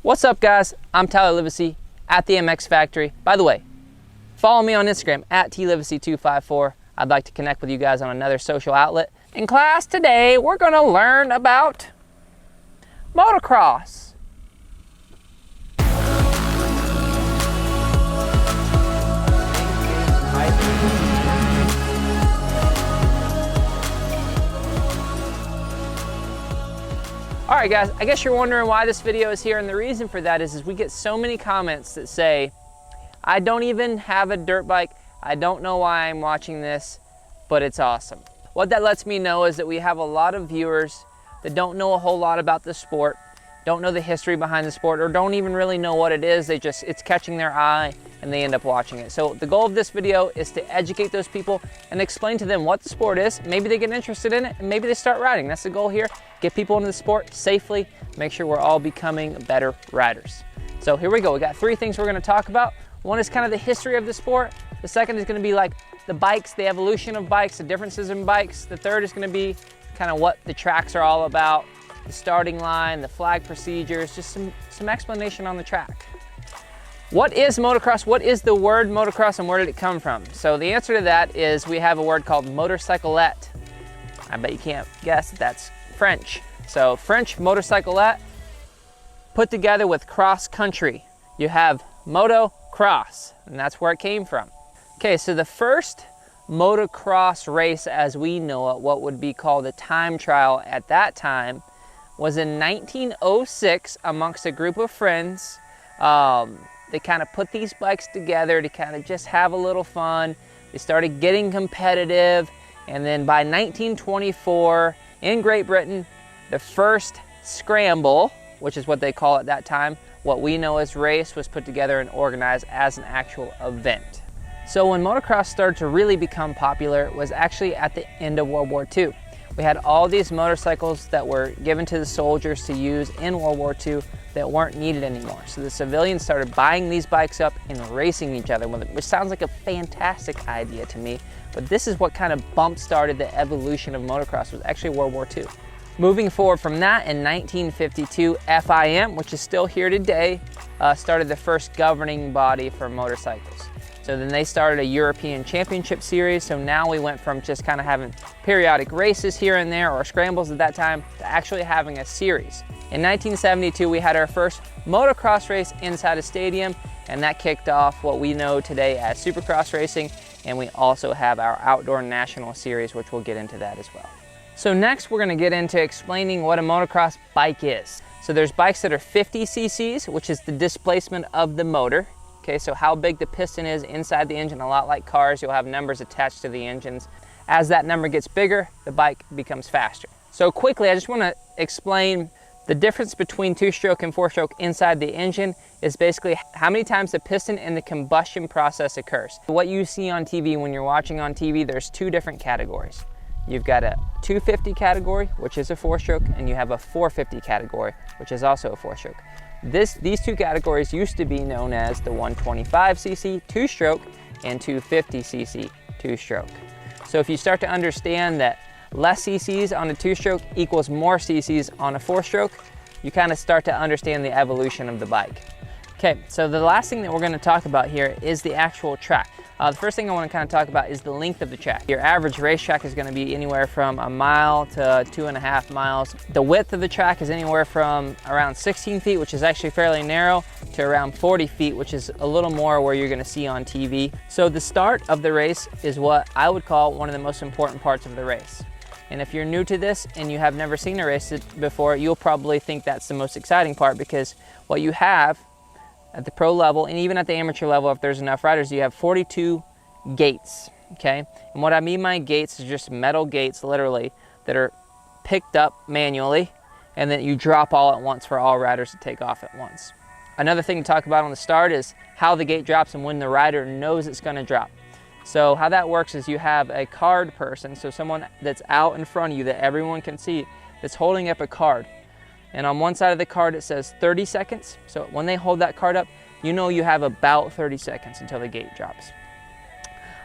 What's up, guys? I'm Tyler Livesey at the MX Factory. By the way, follow me on Instagram at TLivesey254. I'd like to connect with you guys on another social outlet. In class today, we're gonna learn about motocross. All right, guys, I guess you're wondering why this video is here, and the reason for that is we get so many comments that say, I don't even have a dirt bike, I don't know why I'm watching this, but it's awesome. What that lets me know is that we have a lot of viewers that don't know a whole lot about the sport, don't know the history behind the sport, or don't even really know what it is. It's catching their eye and they end up watching it. So the goal of this video is to educate those people and explain to them what the sport is. Maybe they get interested in it and maybe they start riding. That's the goal here. Get people into the sport safely, make sure we're all becoming better riders. So here we go. We got three things we're gonna talk about. One is kind of the history of the sport. The second is gonna be like the bikes, the evolution of bikes, the differences in bikes. The third is gonna be kind of what the tracks are all about, the starting line, the flag procedures, just some explanation on the track. What is motocross? What is the word motocross and where did it come from? So the answer to that is we have a word called motocyclette. I bet you can't guess that that's French. So French motocyclette put together with cross country. You have motocross, and that's where it came from. Okay, so the first motocross race as we know it, what would be called a time trial at that time, was in 1906 amongst a group of friends. They kind of put these bikes together to kind of just have a little fun. They started getting competitive, and then by 1924 in Great Britain, the first scramble, which is what they call at that time, what we know as race, was put together and organized as an actual event. So when motocross started to really become popular, it was actually at the end of World War II. We had all these motorcycles that were given to the soldiers to use in World War II that weren't needed anymore. So the civilians started buying these bikes up and racing each other with it, which sounds like a fantastic idea to me, but this is what kind of bump-started the evolution of motocross, was actually World War II. Moving forward from that, in 1952, FIM, which is still here today, started the first governing body for motorcycles. So then they started a European Championship Series, so now we went from just kind of having periodic races here and there, or scrambles at that time, to actually having a series. In 1972, we had our first motocross race inside a stadium, and that kicked off what we know today as Supercross racing, and we also have our Outdoor National Series, which we'll get into that as well. So next, we're gonna get into explaining what a motocross bike is. So there's bikes that are 50 cc's, which is the displacement of the motor. Okay, so how big the piston is inside the engine, a lot like cars, you'll have numbers attached to the engines. As that number gets bigger, the bike becomes faster. So quickly, I just wanna explain the difference between two-stroke and four-stroke inside the engine is basically how many times the piston in the combustion process occurs. What you see on TV, when you're watching on TV, there's two different categories. You've got a 250 category, which is a four-stroke, and you have a 450 category, which is also a four-stroke. These two categories used to be known as the 125cc two-stroke and 250cc two-stroke. So if you start to understand that less cc's on a two-stroke equals more cc's on a four-stroke, you kind of start to understand the evolution of the bike. Okay, so the last thing that we're going to talk about here is the actual track. The first thing I want to kind of talk about is the length of the track. Your average racetrack is going to be anywhere from a mile to 2.5 miles. The width of the track is anywhere from around 16 feet, which is actually fairly narrow, to around 40 feet, which is a little more where you're going to see on TV. So the start of the race is what I would call one of the most important parts of the race. And if you're new to this and you have never seen a race before, you'll probably think that's the most exciting part, because what you have at the pro level, and even at the amateur level, if there's enough riders, you have 42 gates, okay? And what I mean by gates is just metal gates, literally, that are picked up manually, and then you drop all at once for all riders to take off at once. Another thing to talk about on the start is how the gate drops and when the rider knows it's gonna drop. So how that works is you have a card person, so someone that's out in front of you that everyone can see, that's holding up a card. And on one side of the card it says 30 seconds. So when they hold that card up, you know you have about 30 seconds until the gate drops.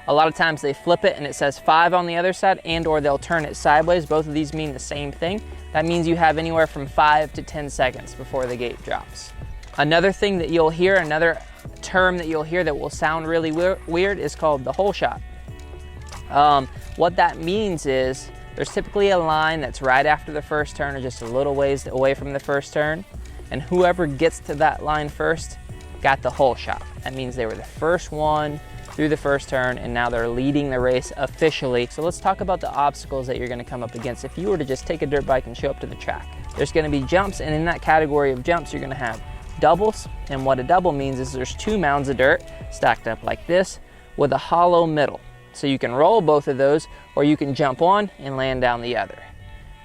A lot of times they flip it and it says 5 on the other side, and or they'll turn it sideways. Both of these mean the same thing. That means you have anywhere from 5 to 10 seconds before the gate drops. Another thing that you'll hear, another term that you'll hear that will sound really weird is called the hole shot. What that means is there's typically a line that's right after the first turn or just a little ways away from the first turn, and whoever gets to that line first got the hole shot. That means they were the first one through the first turn, and now they're leading the race officially. So let's talk about the obstacles that you're gonna come up against if you were to just take a dirt bike and show up to the track. There's gonna be jumps, and in that category of jumps, you're gonna have doubles. And what a double means is there's two mounds of dirt stacked up like this with a hollow middle. So you can roll both of those, or you can jump one and land down the other.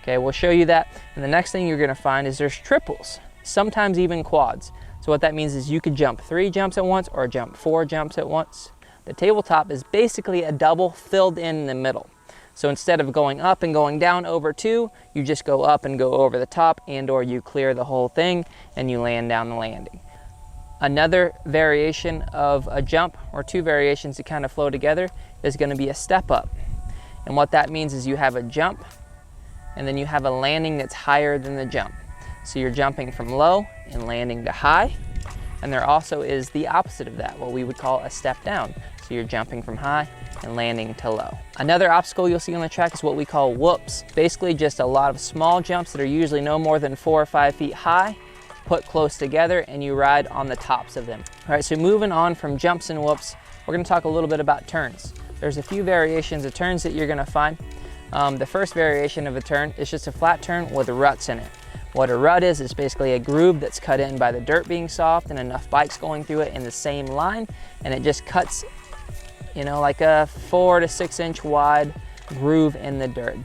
Okay, we'll show you that. And the next thing you're gonna find is there's triples, sometimes even quads. So what that means is you could jump 3 jumps at once or jump 4 jumps at once. The tabletop is basically a double filled in the middle. So instead of going up and going down over 2, you just go up and go over the top, and or you clear the whole thing and you land down the landing. Another variation of a jump, or 2 variations that kind of flow together, is going to be a step up. And what that means is you have a jump and then you have a landing that's higher than the jump. So you're jumping from low and landing to high. And there also is the opposite of that, what we would call a step down. So you're jumping from high and landing to low. Another obstacle you'll see on the track is what we call whoops. Basically just a lot of small jumps that are usually no more than 4 or 5 feet high, put close together, and you ride on the tops of them. All right, so moving on from jumps and whoops, we're gonna talk a little bit about turns. There's a few variations of turns that you're gonna find. The first variation of a turn is just a flat turn with ruts in it. What a rut is basically a groove that's cut in by the dirt being soft and enough bikes going through it in the same line, and it just cuts, you know, like a 4 to 6 inch wide groove in the dirt.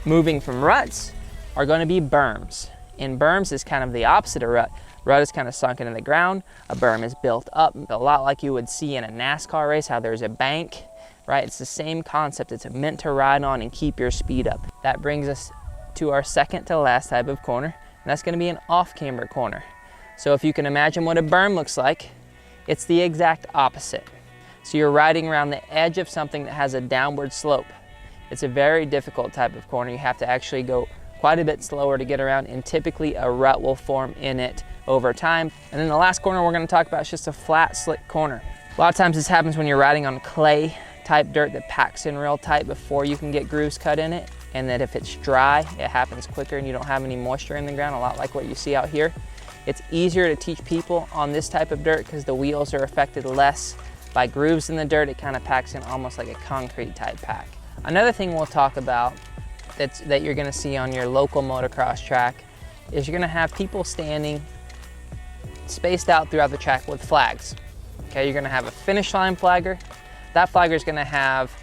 Moving from ruts are gonna be berms. And berms is kind of the opposite of rut. Rut is kind of sunk into the ground. A berm is built up, a lot like you would see in a NASCAR race, how there's a bank, right? It's the same concept. It's meant to ride on and keep your speed up. That brings us to our second to last type of corner, and that's gonna be an off-camber corner. So if you can imagine what a berm looks like, it's the exact opposite. So you're riding around the edge of something that has a downward slope. It's a very difficult type of corner. You have to actually go quite a bit slower to get around, and typically a rut will form in it over time. And then the last corner we're gonna talk about is just a flat, slick corner. A lot of times this happens when you're riding on clay type dirt that packs in real tight before you can get grooves cut in it, and that if it's dry, it happens quicker and you don't have any moisture in the ground, a lot like what you see out here. It's easier to teach people on this type of dirt because the wheels are affected less by grooves in the dirt. It kind of packs in almost like a concrete type pack. Another thing we'll talk about that you're gonna see on your local motocross track is you're gonna have people standing spaced out throughout the track with flags. Okay, you're gonna have a finish line flagger. That flagger is gonna have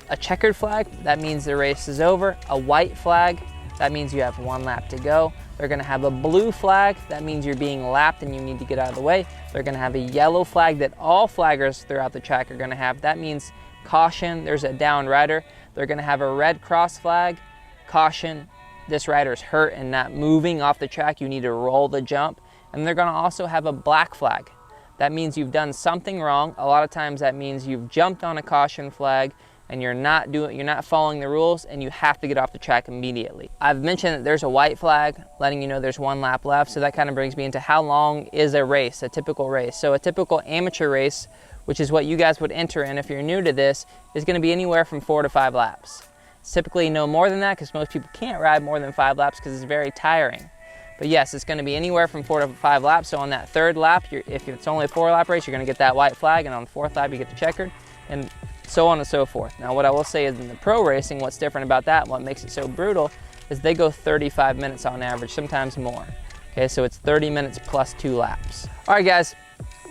a checkered flag, that means the race is over. A white flag, that means you have 1 lap to go. They're gonna have a blue flag, that means you're being lapped and you need to get out of the way. They're gonna have a yellow flag that all flaggers throughout the track are gonna have. That means caution, there's a down rider. They're gonna have a red cross flag, caution, this rider's hurt and not moving off the track, you need to roll the jump. And they're gonna also have a black flag. That means you've done something wrong. A lot of times that means you've jumped on a caution flag and you're not following the rules, and you have to get off the track immediately. I've mentioned that there's a white flag letting you know there's 1 lap left, so that kind of brings me into how long is a race, a typical race. So a typical amateur race, which is what you guys would enter in if you're new to this, is gonna be anywhere from 4 to 5 laps. It's typically no more than that because most people can't ride more than 5 laps because it's very tiring. But yes, it's gonna be anywhere from 4 to 5 laps. So on that 3rd lap, if it's only a 4-lap race, you're gonna get that white flag, and on the 4th lap, you get the checkered, and so on and so forth. Now what I will say is in the pro racing, what's different about that, what makes it so brutal, is they go 35 minutes on average, sometimes more. Okay, so it's 30 minutes plus 2 laps. All right guys,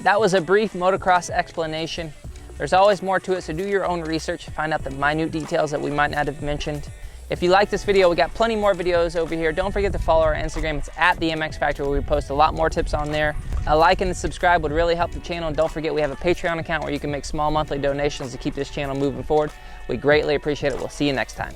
that was a brief motocross explanation. There's always more to it, so do your own research to find out the minute details that we might not have mentioned. If you like this video, we got plenty more videos over here. Don't forget to follow our Instagram. It's at the MX Factory, where we post a lot more tips on there. A like and a subscribe would really help the channel. And don't forget, we have a Patreon account where you can make small monthly donations to keep this channel moving forward. We greatly appreciate it. We'll see you next time.